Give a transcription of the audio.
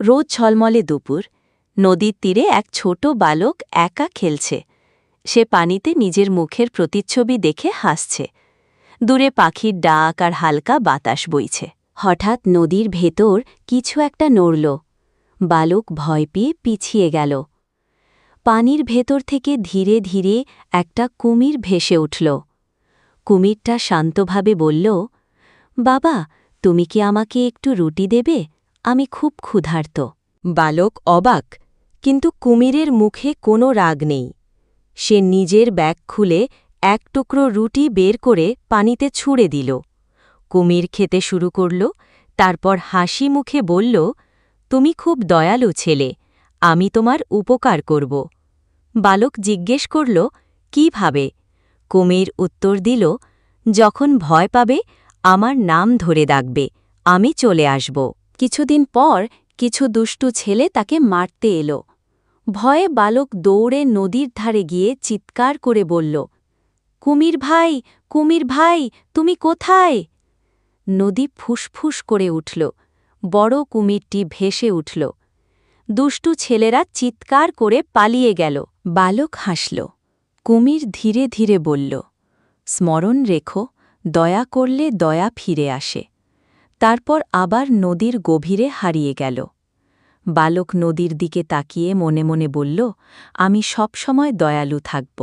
রোদ ঝলমলে দুপুর, নদীর তীরে এক ছোট বালক একা খেলছে। সে পানিতে নিজের মুখের প্রতিচ্ছবি দেখে হাসছে। দূরে পাখির ডাক আর হালকা বাতাস বইছে। হঠাৎ নদীর ভেতর কিছু একটা নড়ল। বালক ভয় পেয়ে পিছিয়ে গেল। পানির ভেতর থেকে ধীরে ধীরে একটা কুমির ভেসে উঠল। কুমিরটা শান্তভাবে বলল, বাবা, তুমি কি আমাকে একটু রুটি দেবে? আমি খুব ক্ষুধার্ত। বালক অবাক, কিন্তু কুমিরের মুখে কোনো রাগ নেই। সে নিজের ব্যাগ খুলে এক টুকরো রুটি বের করে পানিতে ছুঁড়ে দিল। কুমির খেতে শুরু করল, তারপর হাসি মুখে বলল, তুমি খুব দয়ালু ছেলে, আমি তোমার উপকার করব। বালক জিজ্ঞেস করল, কিভাবে? কুমির উত্তর দিল, যখন ভয় পাবে আমার নাম ধরে ডাকবে, আমি চলে আসব। কিছুদিন পর কিছু দুষ্টু ছেলে তাকে মারতে এলো। ভয়ে বালক দৌড়ে নদীর ধারে গিয়ে চিৎকার করে বলল, কুমির ভাই, কুমির ভাই, তুমি কোথায়? নদী ফুসফুস করে উঠল। বড় কুমিরটি ভেসে উঠল। দুষ্টু ছেলেরা চিৎকার করে পালিয়ে গেল। বালক হাসল। কুমির ধীরে ধীরে বলল, স্মরণ রেখো, দয়া করলে দয়া ফিরে আসে। তারপর আবার নদীর গভীরে হারিয়ে গেল। বালক নদীর দিকে তাকিয়ে মনে মনে বলল, আমি সবসময় দয়ালু থাকব।